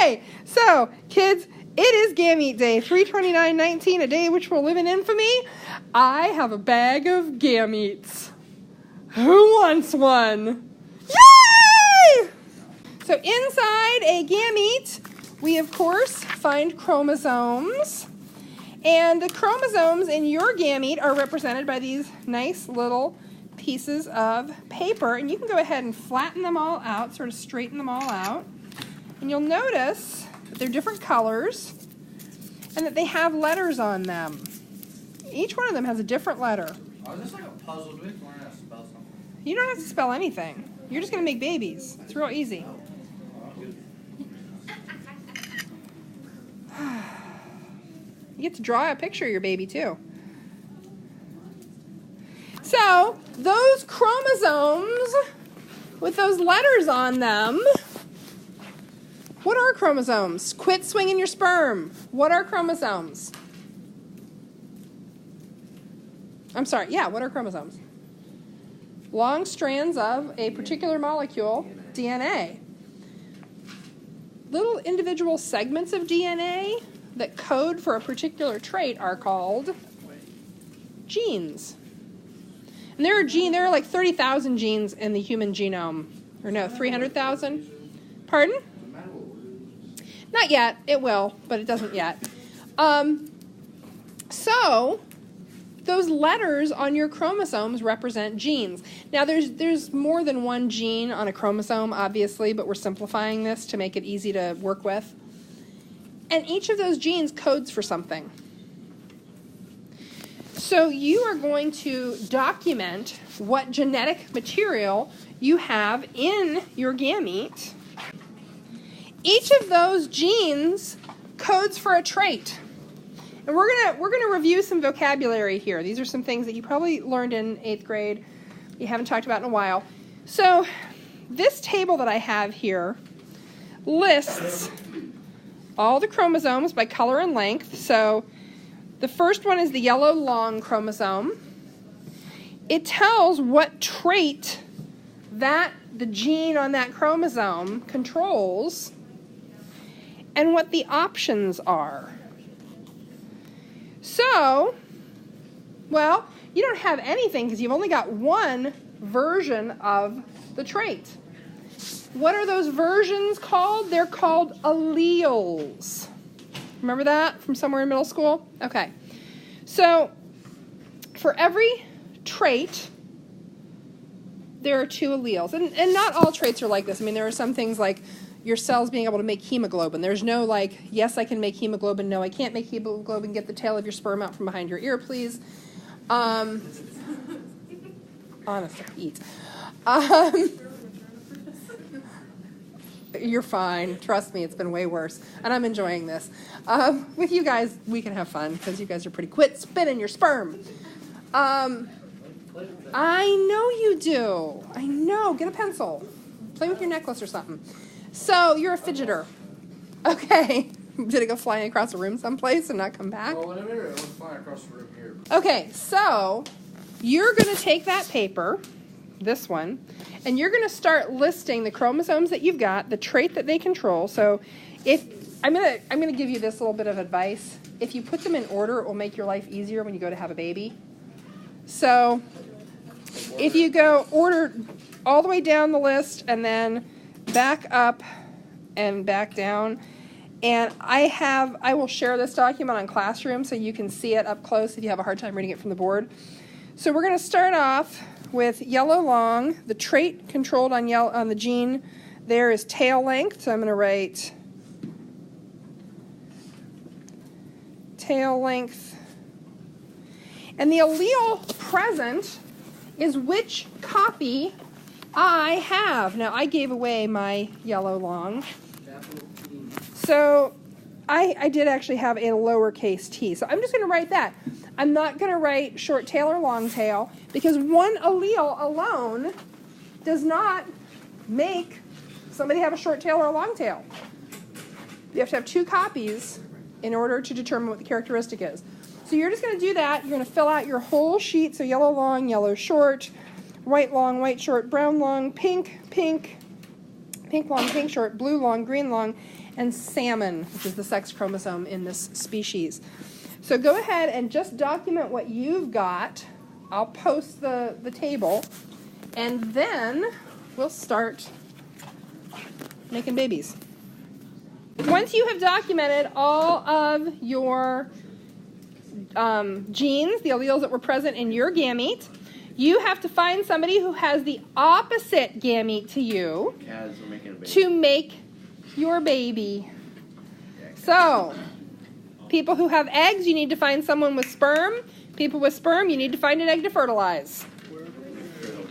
Okay, so kids, it is gamete day, 3/29/19, a day which will live in infamy. I have a bag of gametes. Who wants one? Yay! So inside a gamete, we of course find chromosomes. And the chromosomes in your gamete are represented by these nice little pieces of paper. And you can go ahead and flatten them all out, sort of straighten them all out. And you'll notice that they're different colors and that they have letters on them. Each one of them has a different letter. Oh, is this like a puzzle? Do we have to learn how to spell something? You don't have to spell anything. You're just going to make babies. It's real easy. You get to draw a picture of your baby too. So, those chromosomes with those letters on them, what are chromosomes? Quit swinging your sperm. What are chromosomes? I'm sorry, yeah, what are chromosomes? Long strands of a particular molecule, DNA. Little individual segments of DNA that code for a particular trait are called genes. And there are like 30,000 genes in the human genome. Or no, 300,000? Pardon? Not yet. It will, but it doesn't yet. So, those letters on your chromosomes represent genes. Now, there's more than one gene on a chromosome, obviously, but we're simplifying this to make it easy to work with. And each of those genes codes for something. So you are going to document what genetic material you have in your gamete. Each of those genes codes for a trait. And we're gonna review some vocabulary here. These are some things that you probably learned in 8th grade, you haven't talked about in a while. So this table that I have here lists all the chromosomes by color and length. So the first one is the yellow long chromosome. It tells what trait that the gene on that chromosome controls and what the options are. So, well, you don't have anything because you've only got one version of the trait. What are those versions called? They're called alleles. Remember that from somewhere in middle school? Okay. So, for every trait, there are 2 alleles. And not all traits are like this. I mean, there are some things like your cells being able to make hemoglobin. There's no like, yes, I can make hemoglobin. No, I can't make hemoglobin. Get the tail of your sperm out from behind your ear, please. Honestly, eat. You're fine. Trust me, it's been way worse. And I'm enjoying this. With you guys, we can have fun because you guys are pretty. Quit spinning your sperm. I know you do. I know. Get a pencil. Play with your necklace or something. So, you're a fidgeter. Okay. Did it go flying across the room someplace and not come back? Well, whatever. It went flying across the room here. Okay, so you're going to take that paper, this one, and you're going to start listing the chromosomes that you've got, the trait that they control. So if I'm going to give you this little bit of advice. If you put them in order, it will make your life easier when you go to have a baby. So if you go order all the way down the list and then back up and back down, and I will share this document on Classroom so you can see it up close if you have a hard time reading it from the board. So we're going to start off with yellow long. The trait controlled on the gene there is tail length. So I'm going to write tail length. And the allele present is which copy I have. Now, I gave away my yellow long. So I did actually have a lowercase t. So I'm just going to write that. I'm not going to write short tail or long tail because one allele alone does not make somebody have a short tail or a long tail. You have to have 2 copies in order to determine what the characteristic is. So you're just going to do that. You're going to fill out your whole sheet. So yellow long, yellow short, white long, white short, brown long, pink, pink, pink long, pink short, blue long, green long, and salmon, which is the sex chromosome in this species. So go ahead and just document what you've got. I'll post the table, and then we'll start making babies. Once you have documented all of your genes, the alleles that were present in your gamete, you have to find somebody who has the opposite gamete to you to make your baby. So, people who have eggs, you need to find someone with sperm. People with sperm, you need to find an egg to fertilize.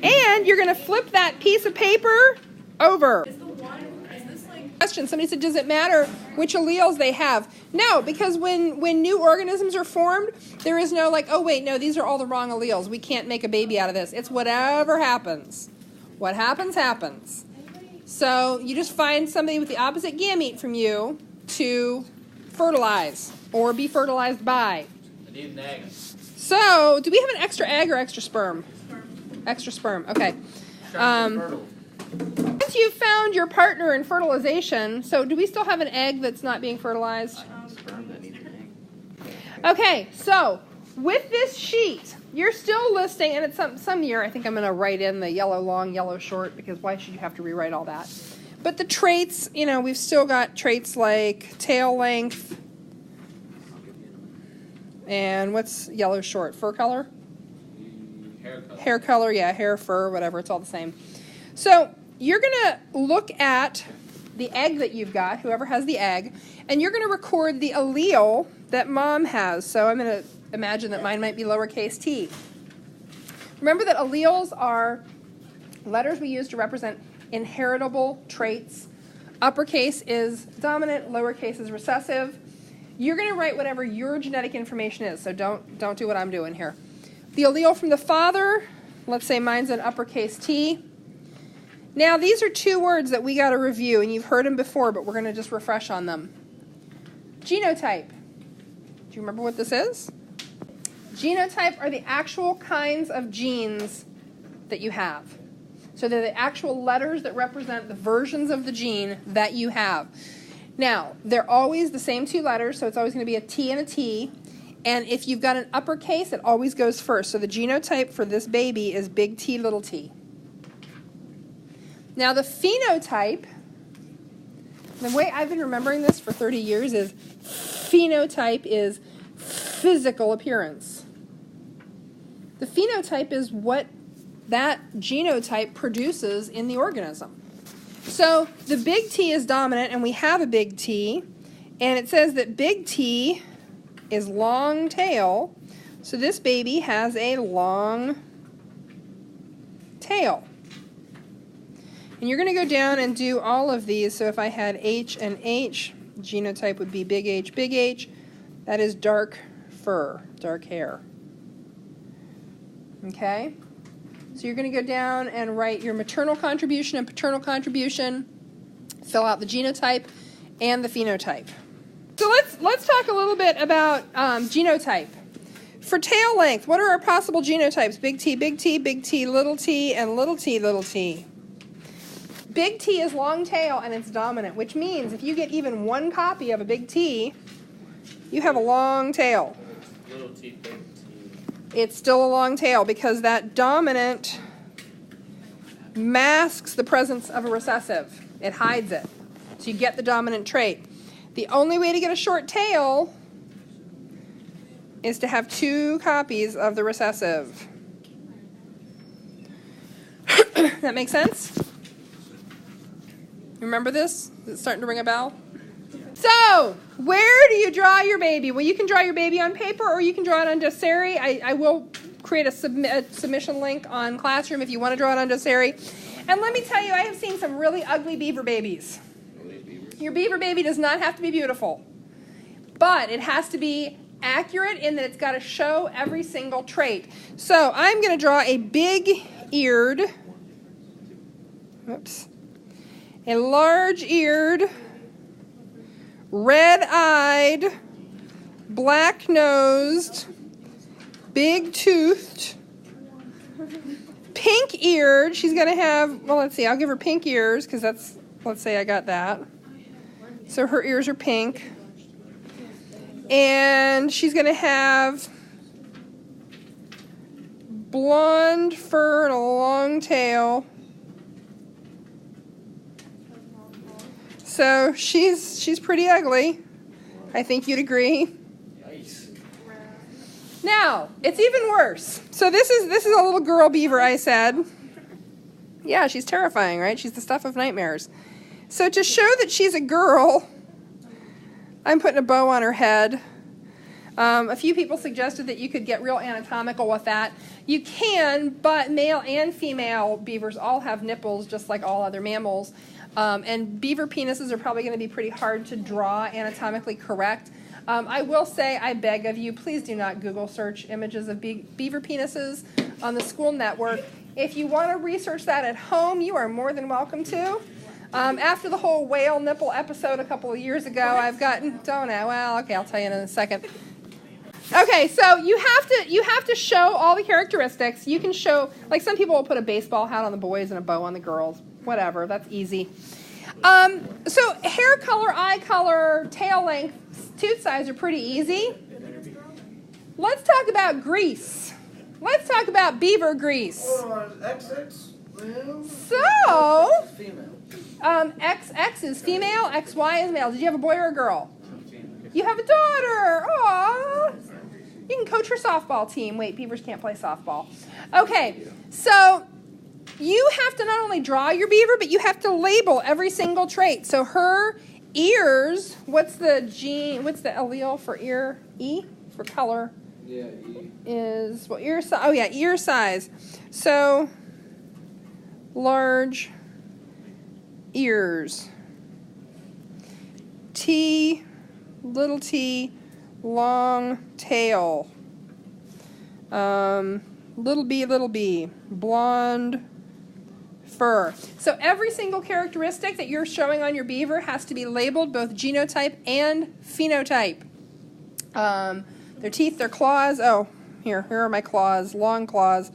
And you're going to flip that piece of paper over. Question. Somebody said, does it matter which alleles they have? No, because when new organisms are formed, there is no like, oh wait, no, these are all the wrong alleles. We can't make a baby out of this. It's whatever happens. What happens, happens. So you just find somebody with the opposite gamete from you to fertilize or be fertilized by. I need an egg. So, do we have an extra egg or extra sperm? Extra sperm, okay. Once you've found your partner in fertilization, so do we still have an egg that's not being fertilized? Okay, so with this sheet, you're still listing, and it's some year, I think I'm going to write in the yellow long, yellow short, because why should you have to rewrite all that? But the traits, you know, we've still got traits like tail length, and what's yellow short? Fur color? Hair color. Hair color, yeah, hair, fur, whatever, it's all the same. So you're going to look at the egg that you've got, whoever has the egg, and you're going to record the allele that mom has. So I'm going to imagine that mine might be lowercase t. Remember that alleles are letters we use to represent inheritable traits. Uppercase is dominant, lowercase is recessive. You're going to write whatever your genetic information is, so don't do what I'm doing here. The allele from the father, let's say mine's an uppercase T. Now, these are two words that we got to review, and you've heard them before, but we're going to just refresh on them. Genotype. Do you remember what this is? Genotype are the actual kinds of genes that you have. So they're the actual letters that represent the versions of the gene that you have. Now, they're always the same two letters, so it's always going to be a T and a T. And if you've got an uppercase, it always goes first. So the genotype for this baby is big T, little t. Now the phenotype, the way I've been remembering this for 30 years is phenotype is physical appearance. The phenotype is what that genotype produces in the organism. So the big T is dominant, and we have a big T, and it says that big T is long tail, so this baby has a long tail. And you're going to go down and do all of these. So if I had H and H, genotype would be big H, big H. That is dark fur, dark hair. Okay? So you're going to go down and write your maternal contribution and paternal contribution, fill out the genotype and the phenotype. So let's talk a little bit about genotype. For tail length, what are our possible genotypes? Big T, big T, big T, little t, and little t, little t. Big T is long tail and it's dominant, which means if you get even one copy of a big T, you have a long tail. Little t, big T. It's still a long tail because that dominant masks the presence of a recessive. It hides it. So you get the dominant trait. The only way to get a short tail is to have two copies of the recessive. That make sense? Remember this? Is it starting to ring a bell? So, where do you draw your baby? Well, you can draw your baby on paper or you can draw it on Doceri. I will create a submission link on Classroom if you want to draw it on Doceri. And let me tell you, I have seen some really ugly beaver babies. Your beaver baby does not have to be beautiful, but it has to be accurate in that it's got to show every single trait. So I'm going to draw a big-eared, a large-eared, red-eyed, black-nosed, big-toothed, pink-eared. She's going to have, well, let's see, I'll give her pink ears because that's, let's say I got that. So her ears are pink. And she's going to have blonde fur and a long tail. So she's pretty ugly. I think you'd agree. Nice. Now, it's even worse. So this is a little girl beaver, I said. Yeah, she's terrifying, right? She's the stuff of nightmares. So to show that she's a girl, I'm putting a bow on her head. A few people suggested that you could get real anatomical with that. You can, but male and female beavers all have nipples just like all other mammals. And beaver penises are probably going to be pretty hard to draw anatomically correct. I will say, I beg of you, please do not Google search images of beaver penises on the school network. If you want to research that at home, you are more than welcome to. After the whole whale nipple episode a couple of years ago, I've gotten, don't I? Well, okay, I'll tell you in a second. Okay, so you have to show all the characteristics. You can show, like some people will put a baseball hat on the boys and a bow on the girls. Whatever, that's easy. So hair color, eye color, tail length, tooth size are pretty easy. Let's talk about grease. Let's talk about beaver grease. XX? So, Female. XX is female, XY is male. Did you have a boy or a girl? You have a daughter. Aww. You can coach her softball team. Wait, beavers can't play softball. Okay, so you have to not only draw your beaver, but you have to label every single trait. So her ears, what's the allele for ear? E for color. Yeah, E. Is, well, ear size. Oh, yeah, ear size. So, large ears. T, little t, long tail. Little b, blonde fur. So every single characteristic that you're showing on your beaver has to be labeled both genotype and phenotype. Their teeth, their claws. Oh, here are my claws, long claws.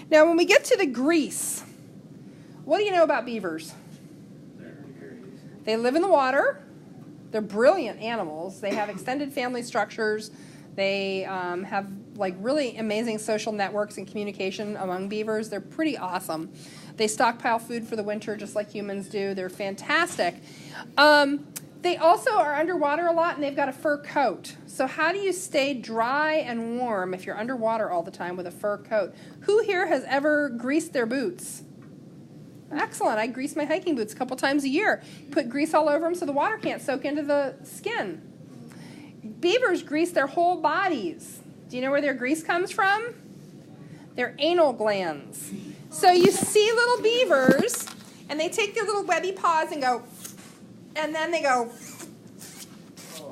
Now, when we get to the grease, what do you know about beavers? They live in the water. They're brilliant animals. They have extended family structures. They have like really amazing social networks and communication among beavers. They're pretty awesome. They stockpile food for the winter just like humans do. They're fantastic. They also are underwater a lot, and they've got a fur coat. So how do you stay dry and warm if you're underwater all the time with a fur coat? Who here has ever greased their boots? Excellent. I grease my hiking boots a couple times a year. Put grease all over them so the water can't soak into the skin. Beavers grease their whole bodies. Do you know where their grease comes from? Their anal glands. So you see little beavers, and they take their little webby paws and go, and then they go,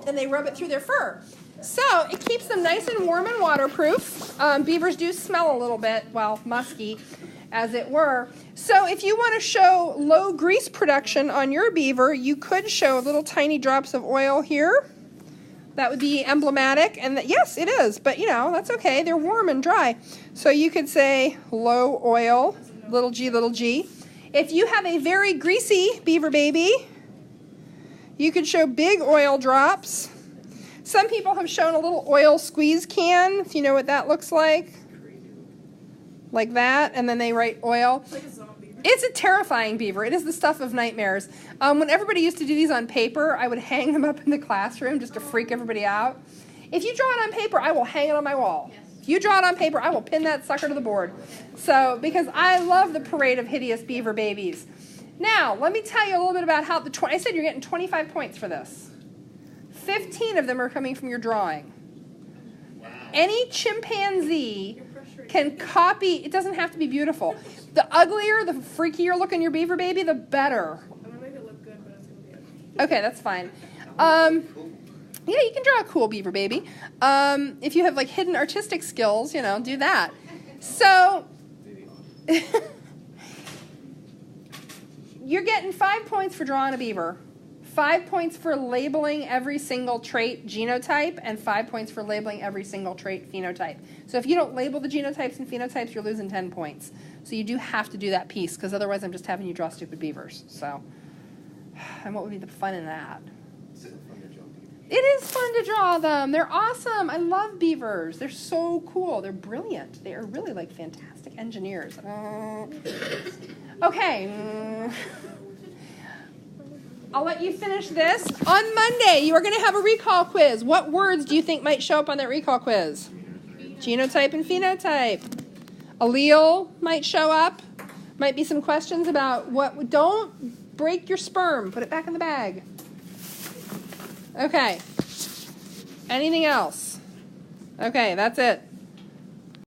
and they rub it through their fur. So it keeps them nice and warm and waterproof. Beavers do smell a little bit, well, musky, as it were. So if you want to show low grease production on your beaver, you could show little tiny drops of oil here. That would be emblematic. And yes, it is, but you know, that's okay. They're warm and dry. So you could say low oil, little g, little g. If you have a very greasy beaver baby, you could show big oil drops. Some people have shown a little oil squeeze can, if you know what that looks like. Like that, and then they write oil. It's like a zombie. It's a terrifying beaver. It is the stuff of nightmares. When everybody used to do these on paper, I would hang them up in the classroom just to freak everybody out. If you draw it on paper, I will hang it on my wall. If you draw it on paper, I will pin that sucker to the board. So, because I love the parade of hideous beaver babies. Now, let me tell you a little bit about how I said you're getting 25 points for this. 15 of them are coming from your drawing. Wow. Any chimpanzee can copy. It doesn't have to be beautiful. The uglier, the freakier looking your beaver baby, the better. I'm gonna make it look good, but it's gonna be ugly. Okay, that's fine. Yeah, you can draw a cool beaver baby. If you have like hidden artistic skills, you know, do that. So you're getting 5 points for drawing a beaver, 5 points for labeling every single trait genotype, and 5 points for labeling every single trait phenotype. So if you don't label the genotypes and phenotypes, you're losing 10 points. So you do have to do that piece, because otherwise I'm just having you draw stupid beavers. So, and what would be the fun in that? It is fun to draw them. They're awesome. I love beavers. They're so cool. They're brilliant. They are really like fantastic engineers. Okay. I'll let you finish this. On Monday, you are going to have a recall quiz. What words do you think might show up on that recall quiz? Genotype and phenotype. Allele might show up. Might be some questions about what. Don't break your sperm. Put it back in the bag. Okay. Anything else? Okay, that's it.